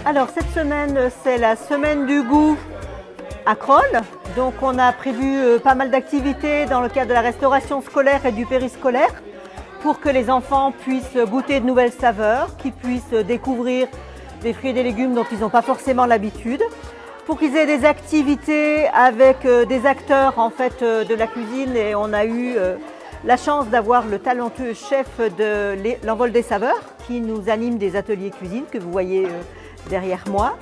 Alors cette semaine, c'est la semaine du goût à Crolles. Donc on a prévu pas mal d'activités dans le cadre de la restauration scolaire et du périscolaire pour que les enfants puissent goûter de nouvelles saveurs, qu'ils puissent découvrir des fruits et des légumes dont ils n'ont pas forcément l'habitude, pour qu'ils aient des activités avec des acteurs en fait de la cuisine. Et on a eu la chance d'avoir le talentueux chef de l'Envol des saveurs qui nous anime des ateliers cuisine que vous voyez derrière moi.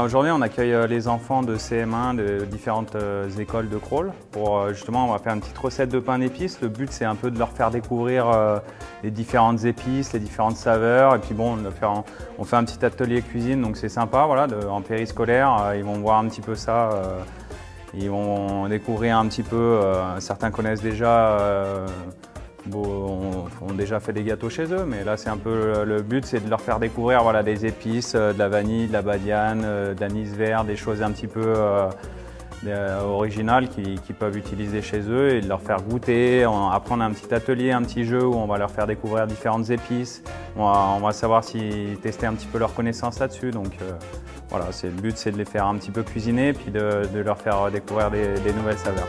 Aujourd'hui, on accueille les enfants de CM1 de différentes écoles de Crolles. Justement, on va faire une petite recette de pain d'épices. Le but, c'est un peu de leur faire découvrir les différentes épices, les différentes saveurs. Et puis bon, on fait un petit atelier cuisine, donc c'est sympa. Voilà, en périscolaire, ils vont voir un petit peu ça. Ils vont découvrir un petit peu. Certains connaissent déjà. Ont déjà fait des gâteaux chez eux, mais là c'est un peu le but, c'est de leur faire découvrir voilà, des épices, de la vanille, de la badiane, de l'anis vert, des choses un petit peu originales qu'ils peuvent utiliser chez eux et de leur faire goûter, apprendre un petit atelier, un petit jeu où on va leur faire découvrir différentes épices. On va savoir si tester un petit peu leurs connaissances là-dessus. Donc voilà, le but c'est de les faire un petit peu cuisiner puis de leur faire découvrir des nouvelles saveurs.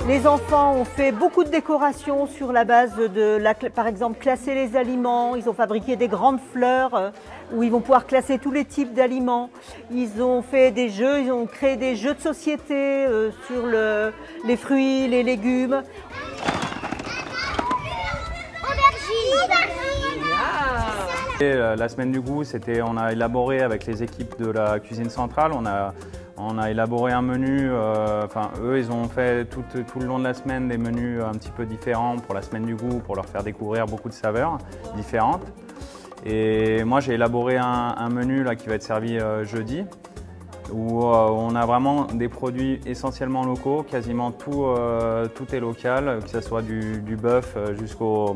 Les enfants ont fait beaucoup de décorations sur la base de, par exemple, classer les aliments. Ils ont fabriqué des grandes fleurs où ils vont pouvoir classer tous les types d'aliments. Ils ont fait des jeux, ils ont créé des jeux de société sur les fruits, les légumes. Et la semaine du goût, on a élaboré avec les équipes de la cuisine centrale, on a élaboré un menu, eux ils ont fait tout le long de la semaine des menus un petit peu différents pour la semaine du goût, pour leur faire découvrir beaucoup de saveurs différentes. Et moi j'ai élaboré un menu là, qui va être servi jeudi, où on a vraiment des produits essentiellement locaux, quasiment tout est local, que ce soit du bœuf jusqu'au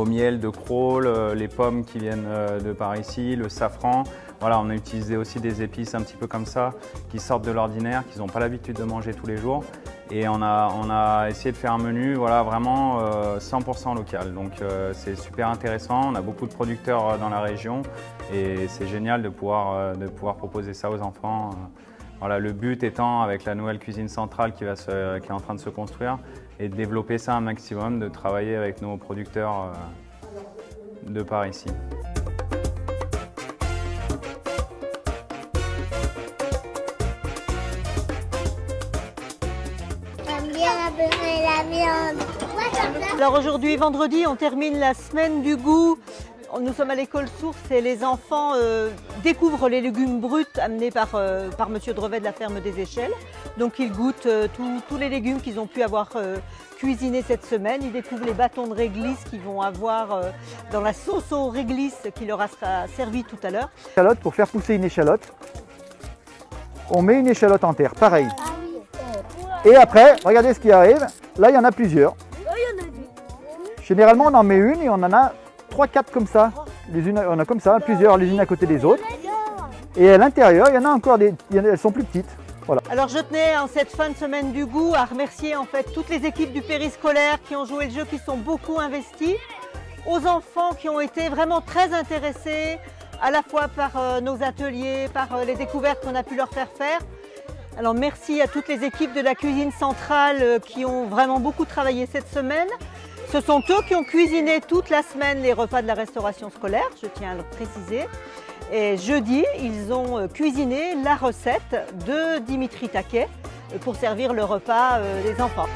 miel de Crolles, les pommes qui viennent de par ici, le safran. Voilà, on a utilisé aussi des épices un petit peu comme ça, qui sortent de l'ordinaire, qu'ils n'ont pas l'habitude de manger tous les jours. Et on a essayé de faire un menu voilà, vraiment 100% local. Donc c'est super intéressant, on a beaucoup de producteurs dans la région et c'est génial de pouvoir proposer ça aux enfants. Voilà, le but étant, avec la nouvelle cuisine centrale qui est en train de se construire, et de développer ça un maximum, de travailler avec nos producteurs de par ici. Alors aujourd'hui, vendredi, on termine la semaine du goût. Nous sommes à l'école Source et les enfants découvrent les légumes bruts amenés par Monsieur Drevet de la ferme des Échelles. Donc ils goûtent tous les légumes qu'ils ont pu avoir cuisinés cette semaine. Ils découvrent les bâtons de réglisse qu'ils vont avoir dans la sauce aux réglisses qui leur sera servie tout à l'heure. Pour faire pousser une échalote, on met une échalote en terre, pareil. Et après, regardez ce qui arrive. Là, il y en a plusieurs. Généralement, on en met une et on en a 3-4 comme ça. On a comme ça, plusieurs les unes à côté des autres. Et à l'intérieur, il y en a encore elles sont plus petites. Voilà. Alors je tenais en cette fin de semaine du goût à remercier en fait toutes les équipes du périscolaire qui ont joué le jeu, qui sont beaucoup investis, aux enfants qui ont été vraiment très intéressés à la fois par nos ateliers, par les découvertes qu'on a pu leur faire faire. Alors merci à toutes les équipes de la cuisine centrale qui ont vraiment beaucoup travaillé cette semaine. Ce sont eux qui ont cuisiné toute la semaine les repas de la restauration scolaire, je tiens à le préciser. Et jeudi, ils ont cuisiné la recette de Dimitri Taquet pour servir le repas des enfants.